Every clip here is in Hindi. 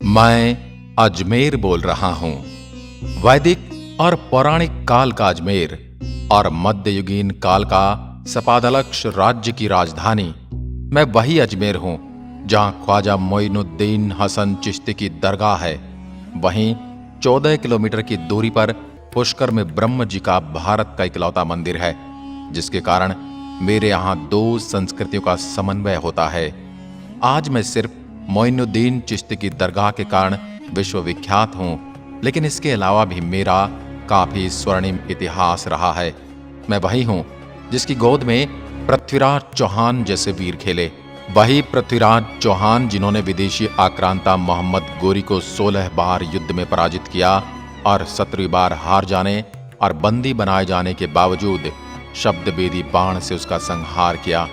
मैं अजमेर बोल रहा हूं। वैदिक और पौराणिक काल का अजमेर और मध्ययुगीन काल का सपादलक्ष राज्य की राजधानी। मैं वही अजमेर हूं जहां ख्वाजा मोइनुद्दीन हसन चिश्ती की दरगाह है। वहीं 14 किलोमीटर की दूरी पर पुष्कर में ब्रह्म जी का भारत का इकलौता मंदिर है, जिसके कारण मेरे यहां दो संस्कृतियों का समन्वय होता है। आज मैं सिर्फ मोइनुद्दीन चिश्ती की दरगाह के कारण विश्वविख्यात हूं, लेकिन इसके अलावा भी मेरा काफी स्वर्णिम इतिहास रहा है। मैं वही हूं जिसकी गोद में पृथ्वीराज चौहान जैसे वीर खेले। वही पृथ्वीराज चौहान जिन्होंने विदेशी आक्रांता मोहम्मद गोरी को 16 बार युद्ध में पराजित किया और 17वीं बार हार जाने और बंदी बनाए जाने के बावजूद शब्दभेदी बाण से उसका संहार किया।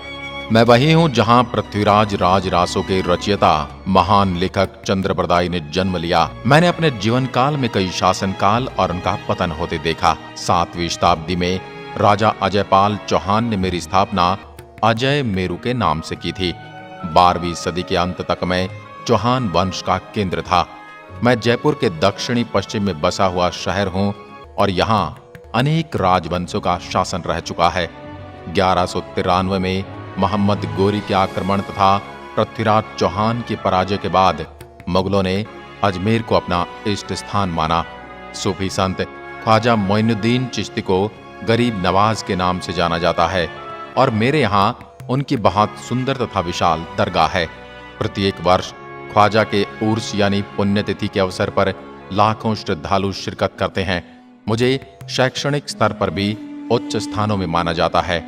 मैं वही हूं जहां पृथ्वीराज राजरासों के रचयिता महान लेखक चंद्रप्रदायी ने जन्म लिया। मैंने अपने जीवन काल में कई शासनकाल और उनका पतन होते देखा। 7वीं शताब्दी में राजा अजयपाल चौहान ने मेरी स्थापना अजय मेरू के नाम से की थी। 12वीं सदी के अंत तक मैं चौहान वंश का केंद्र था। मैं जयपुर के दक्षिणी पश्चिम में बसा हुआ शहर हूं और यहाँ अनेक राजवंशों का शासन रह चुका है। 1193 में मोहम्मद गोरी के आक्रमण तथा पृथ्वीराज चौहान की पराजय के बाद मुगलों ने अजमेर को अपना इष्ट स्थान माना। सूफी संत ख्वाजा मोइनुद्दीन चिश्ती को गरीब नवाज के नाम से जाना जाता है और मेरे यहाँ उनकी बहुत सुंदर तथा विशाल दरगाह है। प्रत्येक वर्ष ख्वाजा के उर्स यानी पुण्यतिथि के अवसर पर लाखों श्रद्धालु शिरकत करते हैं। मुझे शैक्षणिक स्तर पर भी उच्च स्थानों में माना जाता है।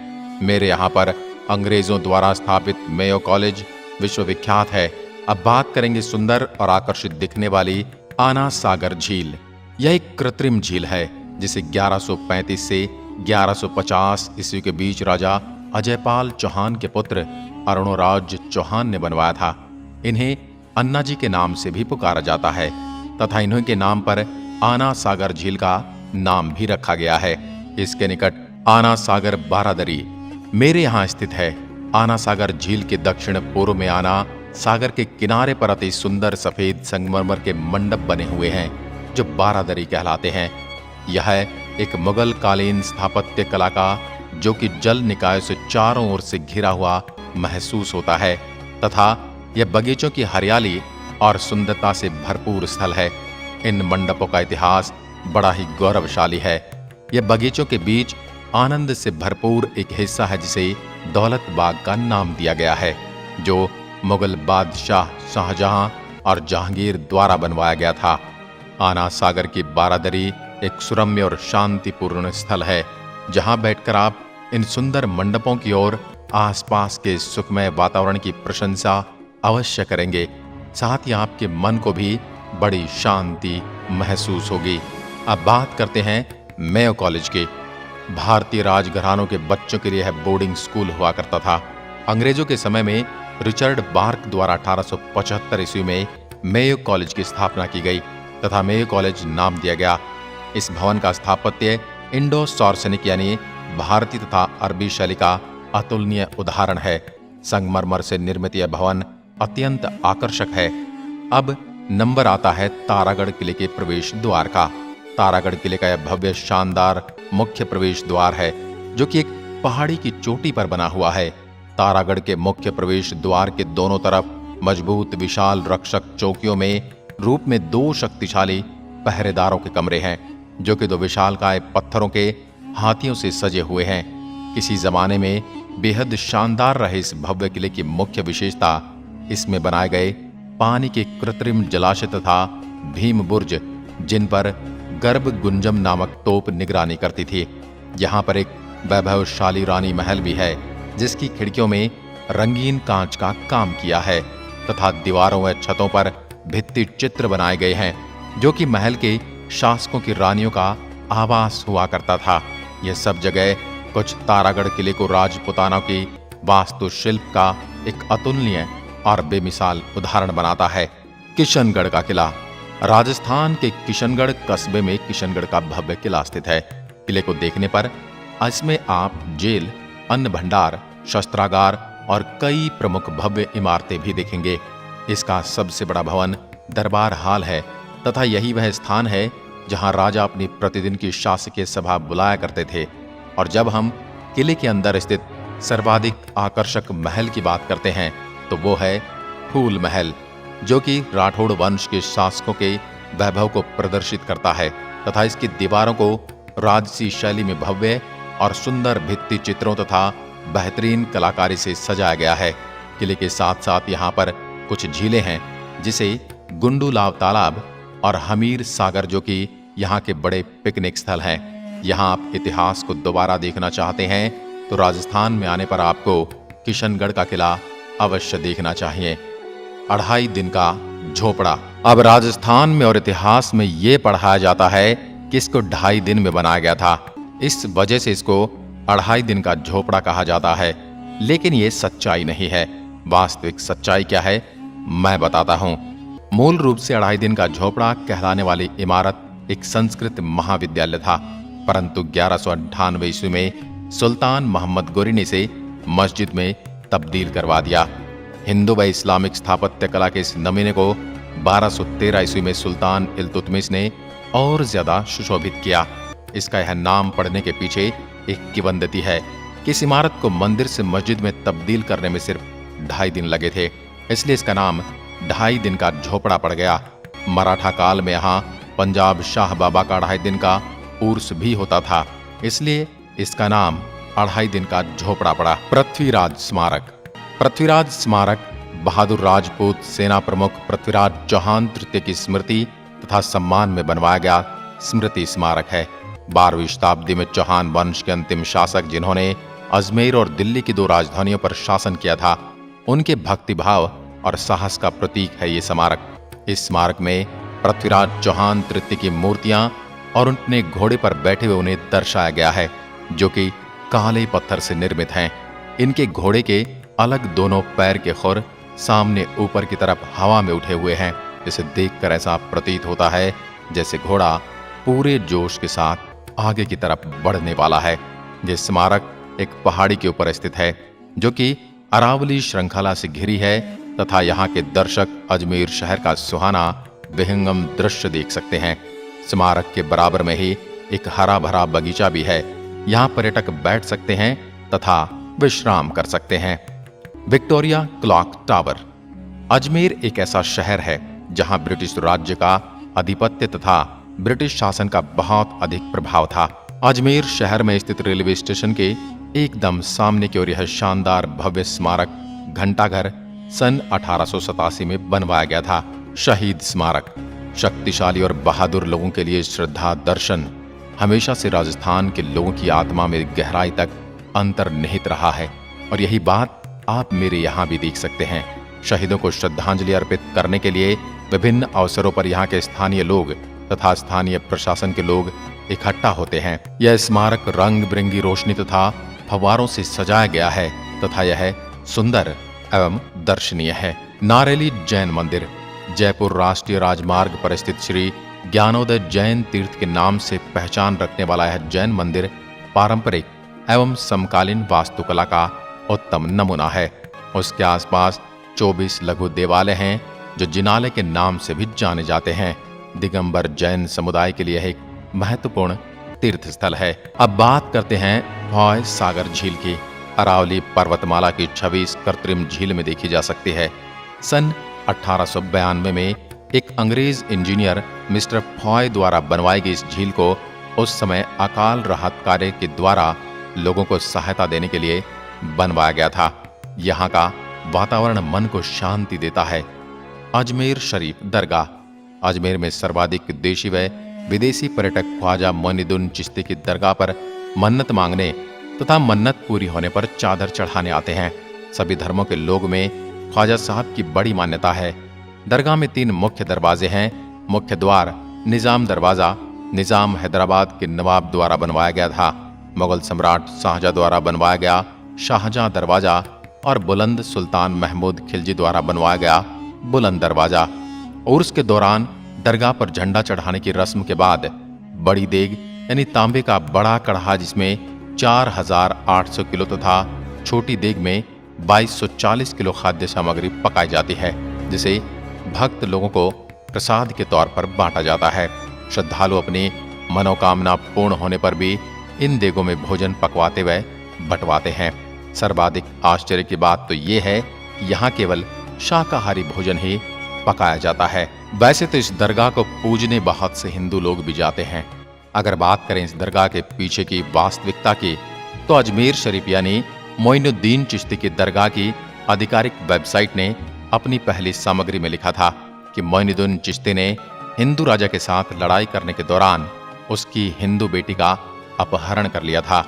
मेरे यहाँ पर अंग्रेजों द्वारा स्थापित मेयो कॉलेज विश्वविख्यात है। अब बात करेंगे सुंदर और आकर्षित दिखने वाली आना सागर झील। यह एक कृत्रिम झील है जिसे 1135 से 1150 ईस्वी के बीच राजा अजयपाल चौहान के पुत्र अरुणोराज चौहान ने बनवाया था। इन्हें अन्ना जी के नाम से भी पुकारा जाता है तथा इन्हीं के नाम पर आना सागर झील का नाम भी रखा गया है। इसके निकट आना सागर बारादरी मेरे यहाँ स्थित है। आना सागर झील के दक्षिण पूर्व में आना सागर के किनारे पर अति सुंदर सफेद संगमरमर के मंडप बने हुए हैं जो बारादरी कहलाते हैं। यह एक मुगल कालीन स्थापत्य कला का जो कि जल निकाय से चारों ओर से घिरा हुआ महसूस होता है तथा यह बगीचों की हरियाली और सुंदरता से भरपूर स्थल है। इन मंडपों का इतिहास बड़ा ही गौरवशाली है। यह बगीचों के बीच आनंद से भरपूर एक हिस्सा है जिसे दौलत बाग का नाम दिया गया है, जो मुगल बादशाह शाहजहां और जहांगीर द्वारा बनवाया गया था। आना सागर की बारादरी एक सुरम्य और शांतिपूर्ण स्थल है जहां बैठकर आप इन सुंदर मंडपों की ओर आसपास के सुखमय वातावरण की प्रशंसा अवश्य करेंगे। साथ ही आपके मन को भी बड़ी शांति महसूस होगी। अब बात करते हैं मेयो कॉलेज की। भारतीय राजघरानों के बच्चों के लिए यह बोर्डिंग स्कूल हुआ करता था। अंग्रेजों के समय में रिचर्ड बार्क द्वारा 1875 ईस्वी में मेयो कॉलेज की स्थापना की गई तथा मेयो कॉलेज नाम दिया गया। इस भवन का स्थापत्य इंडो सॉर्सेनिक यानी भारतीय तथा अरबी शैली का अतुलनीय उदाहरण है। संगमरमर से निर्मित यह भवन अत्यंत आकर्षक है। अब नंबर आता है तारागढ़ किले के प्रवेश द्वार का। तारागढ़ किले का यह भव्य शानदार मुख्य प्रवेश द्वार है जो कि एक पहाड़ी की चोटी पर बना हुआ है। तारागढ़ के मुख्य प्रवेश द्वार के दोनों तरफ मजबूत विशाल रक्षक चौकियों में रूप में 2 शक्तिशाली पहरेदारों के कमरे हैं जो कि 2 विशालकाय पत्थरों के हाथियों से सजे हुए हैं। किसी जमाने में बेहद शानदार रहे इस भव्य किले की मुख्य विशेषता इसमें बनाए गए पानी के कृत्रिम जलाशय तथा भीम बुर्ज जिन पर गर्भ गुंजम नामक तोप निगरानी करती थी। यहाँ पर एक वैभवशाली रानी महल भी है जिसकी खिड़कियों में रंगीन कांच का काम किया है तथा दीवारों व छतों पर भित्ति चित्र बनाए गए हैं जो कि महल के शासकों की रानियों का आवास हुआ करता था। यह सब जगह कुछ तारागढ़ किले को राजपुताना की वास्तुशिल्प का एक अतुलनीय और बेमिसाल उदाहरण बनाता है। किशनगढ़ का किला। राजस्थान के किशनगढ़ कस्बे में किशनगढ़ का भव्य किला स्थित है। किले को देखने पर इसमें आप जेल, अन्न भंडार, शस्त्रागार और कई प्रमुख भव्य इमारतें भी देखेंगे। इसका सबसे बड़ा भवन दरबार हाल है तथा यही वह स्थान है जहां राजा अपनी प्रतिदिन की शासकीय सभा बुलाया करते थे। और जब हम किले के अंदर स्थित सर्वाधिक आकर्षक महल की बात करते हैं तो वो है फूल महल, जो कि राठौड़ वंश के शासकों के वैभव को प्रदर्शित करता है तथा इसकी दीवारों को राजसी शैली में भव्य और सुंदर भित्ति चित्रों तथा बेहतरीन कलाकारी से सजाया गया है। किले के साथ साथ यहाँ पर कुछ झीलें हैं, जिसे गुंडूलाव तालाब और हमीर सागर, जो कि यहाँ के बड़े पिकनिक स्थल हैं। यहाँ आप इतिहास को दोबारा देखना चाहते हैं तो राजस्थान में आने पर आपको किशनगढ़ का किला अवश्य देखना चाहिए। 2.5 दिन का झोपड़ा। अब राजस्थान में और इतिहास में ये पढ़ाया जाता है कि इसको 2.5 दिन में बनाया गया था, इस वजह से इसको 2.5 दिन का झोपड़ा कहा जाता है। लेकिन ये सच्चाई नहीं है। वास्तविक सच्चाई क्या है मैं बताता हूँ। मूल रूप से 2.5 दिन का झोपड़ा कहलाने वाली इमारत एक संस्कृत महाविद्यालय था, परंतु 1198 ईस्वी में सुल्तान मोहम्मद गोरी ने इसे मस्जिद में तब्दील करवा दिया। हिंदू व इस्लामिक स्थापत्य कला के इस नमूने को 1213 ईस्वी में सुल्तान इल्तुतमिश ने और ज्यादा सुशोभित किया। इसका यह नाम पड़ने के पीछे एक किंवदंती है कि इस इमारत को मंदिर से मस्जिद में तब्दील करने में सिर्फ 2.5 दिन लगे थे, इसलिए इसका नाम 2.5 दिन का झोपड़ा पड़ गया। मराठा काल में यहाँ पंजाब शाह बाबा का 2.5 दिन का उर्स भी होता था, इसलिए इसका नाम 2.5 दिन का झोपड़ा पड़ा। पृथ्वीराज स्मारक। पृथ्वीराज स्मारक बहादुर राजपूत सेना प्रमुख पृथ्वीराज चौहान तृतीय की स्मृति तथा सम्मान में बनवाया गया स्मृति स्मारक है। 12वीं शताब्दी में चौहान वंश के अंतिम शासक, जिन्होंने अजमेर और दिल्ली की 2 राजधानियों पर शासन किया था, उनके भक्तिभाव और साहस का प्रतीक है ये स्मारक। इस स्मारक में पृथ्वीराज चौहान तृतीय की मूर्तियां और उनके घोड़े पर बैठे हुए उन्हें दर्शाया गया है, जो कि काले पत्थर से निर्मित हैं। इनके घोड़े के अलग दोनों पैर के खुर सामने ऊपर की तरफ हवा में उठे हुए हैं, जिसे देखकर ऐसा प्रतीत होता है जैसे घोड़ा पूरे जोश के साथ आगे की तरफ बढ़ने वाला है। यह स्मारक एक पहाड़ी के ऊपर स्थित है, जो कि अरावली श्रृंखला से घिरी है तथा यहाँ के दर्शक अजमेर शहर का सुहाना विहंगम दृश्य देख सकते हैं। स्मारक के बराबर में ही एक हरा भरा बगीचा भी है। यहाँ पर्यटक बैठ सकते हैं तथा विश्राम कर सकते हैं। Victoria clock tower. अजमेर एक ऐसा शहर है जहां ब्रिटिश राज्य का आधिपत्य तथा ब्रिटिश शासन का बहुत अधिक प्रभाव था। अजमेर शहर में स्थित रेलवे स्टेशन के एकदम सामने की ओर यह शानदार भव्य स्मारक घंटाघर सन 1887 में बनवाया गया था। शहीद स्मारक। शक्तिशाली और बहादुर लोगों के लिए श्रद्धा दर्शन हमेशा से राजस्थान के लोगों की आत्मा में गहराई तक अंतर्निहित रहा है, और यही बात आप मेरे यहाँ भी देख सकते हैं। शहीदों को श्रद्धांजलि अर्पित करने के लिए विभिन्न अवसरों पर यहाँ के स्थानीय लोग तथा स्थानीय प्रशासन के लोग इकट्ठा होते हैं। यह स्मारक रंग बिरंगी रोशनी तथा फव्वारों से सजाया गया है तथा यह सुंदर एवं दर्शनीय है। नारेली जैन मंदिर। जयपुर राष्ट्रीय राजमार्ग पर स्थित श्री ज्ञानोदय जैन तीर्थ के नाम से पहचान रखने वाला यह जैन मंदिर पारंपरिक एवं समकालीन वास्तुकला का उत्तम नमूना है। उसके आसपास 24 लघु देवालय हैं, जो जिनालय के नाम से भी जाने जाते हैं। दिगंबर जैन समुदाय के लिए एक महत्वपूर्ण तीर्थ स्थल है। अब बात करते हैं भॉय सागर झील की। अरावली पर्वतमाला की छवि इस कृत्रिम झील में देखी जा सकती है। सन 1892 में एक अंग्रेज इंजीनियर मिस्टर फॉय द्वारा बनवाई गई इस झील को उस समय अकाल राहत कार्य के द्वारा लोगों को सहायता देने के लिए बनवाया गया था। यहाँ का वातावरण मन को शांति देता है। अजमेर शरीफ दरगाह। अजमेर में सर्वाधिक देशी व विदेशी पर्यटक ख्वाजा मोइनुद्दीन चिश्ती की दरगाह पर मन्नत मांगने तथा मन्नत पूरी होने पर चादर चढ़ाने आते हैं। सभी धर्मों के लोग में ख्वाजा साहब की बड़ी मान्यता है। दरगाह में 3 मुख्य दरवाजे हैं। मुख्य द्वार निजाम दरवाजा निजाम हैदराबाद के नवाब द्वारा बनवाया गया था। मुगल सम्राट शाहजहां द्वारा बनवाया गया शाहजहां दरवाजा और बुलंद सुल्तान महमूद खिलजी द्वारा बनवाया गया बुलंद दरवाजा। उर्स के दौरान दरगाह पर झंडा चढ़ाने की रस्म के बाद बड़ी देग यानी तांबे का बड़ा कढ़ा, जिसमें 4800 किलो तथा छोटी देग में 2240 किलो खाद्य सामग्री पकाई जाती है, जिसे भक्त लोगों को प्रसाद के तौर पर बांटा जाता है। श्रद्धालु अपनी मनोकामना पूर्ण होने पर भी इन देगों में भोजन पकवाते व बंटवाते हैं। सर्वाधिक आश्चर्य की बात तो ये है कि यहाँ केवल शाकाहारी भोजन ही पकाया जाता है। वैसे तो इस दरगाह को पूजने बहुत से हिंदू लोग भी जाते हैं। अगर बात करें इस दरगाह के पीछे की वास्तविकता की, तो अजमेर शरीफ यानी मोइनुद्दीन चिश्ती की दरगाह की आधिकारिक वेबसाइट ने अपनी पहली सामग्री में लिखा था कि मोइनुद्दीन चिश्ती ने हिंदू राजा के साथ लड़ाई करने के दौरान उसकी हिंदू बेटी का अपहरण कर लिया था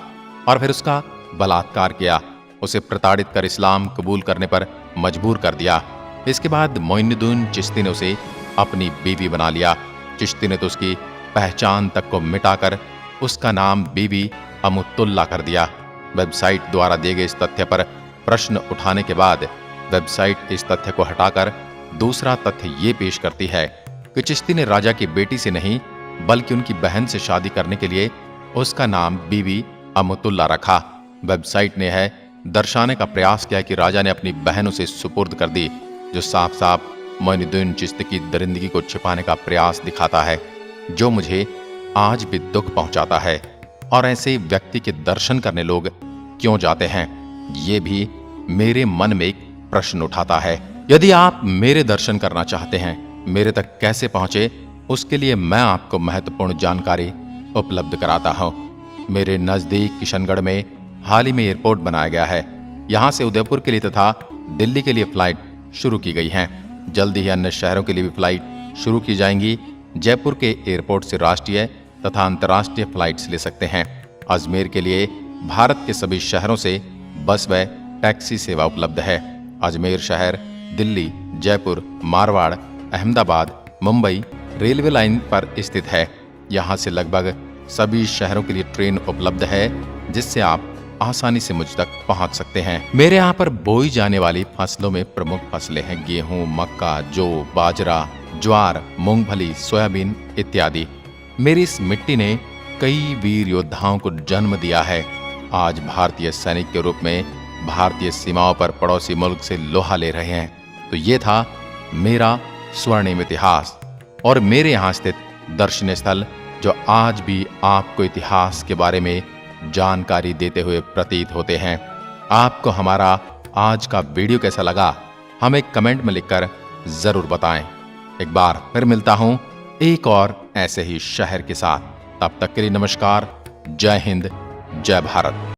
और फिर उसका बलात्कार किया, उसे प्रताड़ित कर इस्लाम कबूल करने पर मजबूर कर दिया। इसके बाद मोइनुद्दीन चिश्ती ने उसे अपनी बीवी बना लिया। चिश्ती ने तो उसकी पहचान तक को मिटाकर उसका नाम बीबी अमुतुल्ला कर दिया। वेबसाइट द्वारा दिए गए इस तथ्य पर प्रश्न उठाने के बाद वेबसाइट इस तथ्य को हटाकर दूसरा तथ्य ये पेश करती है कि चिश्ती ने राजा की बेटी से नहीं बल्कि उनकी बहन से शादी करने के लिए उसका नाम बीबी अमुतुल्ला रखा। वेबसाइट ने यह दर्शाने का प्रयास किया कि राजा ने अपनी बहन उसे सुपुर्द कर दी, जो साफ साफ मोइनुद्दीन चिश्ती की दरिंदगी को छिपाने का प्रयास दिखाता है, जो मुझे आज भी दुख पहुंचाता है। और ऐसे व्यक्ति के दर्शन करने लोग क्यों जाते हैं, ये भी मेरे मन में एक प्रश्न उठाता है। यदि आप मेरे दर्शन करना चाहते हैं, मेरे तक कैसे पहुंचे, उसके लिए मैं आपको महत्वपूर्ण जानकारी उपलब्ध कराता हूं। मेरे नजदीक किशनगढ़ में हाल ही में एयरपोर्ट बनाया गया है। यहां से उदयपुर के लिए तथा दिल्ली के लिए फ्लाइट शुरू की गई हैं। जल्दी ही अन्य शहरों के लिए भी फ्लाइट शुरू की जाएंगी। जयपुर के एयरपोर्ट से राष्ट्रीय तथा अंतर्राष्ट्रीय फ्लाइट्स ले सकते हैं। अजमेर के लिए भारत के सभी शहरों से बस व टैक्सी सेवा उपलब्ध है। अजमेर शहर दिल्ली, जयपुर, मारवाड़, अहमदाबाद, मुंबई रेलवे लाइन पर स्थित है। यहाँ से लगभग सभी शहरों के लिए ट्रेन उपलब्ध है, जिससे आप आसानी से मुझ तक पहुंच सकते हैं। मेरे यहाँ पर बोई जाने वाली फसलों में प्रमुख फसलें हैं गेहूं, मक्का, जौ, बाजरा, ज्वार, मूंगफली, सोयाबीन इत्यादि। मेरी इस मिट्टी ने कई वीर योद्धाओं को जन्म दिया है। आज भारतीय सैनिक के रूप में भारतीय सीमाओं पर पड़ोसी मुल्क से लोहा ले रहे हैं। तो ये था मेरा स्वर्णिम इतिहास और मेरे यहाँ स्थित दर्शनीय स्थल, जो आज भी आपको इतिहास के बारे में जानकारी देते हुए प्रतीत होते हैं। आपको हमारा आज का वीडियो कैसा लगा, हमें कमेंट में लिखकर जरूर बताएं। एक बार फिर मिलता हूं एक और ऐसे ही शहर के साथ। तब तक के लिए नमस्कार, जय हिंद, जय भारत।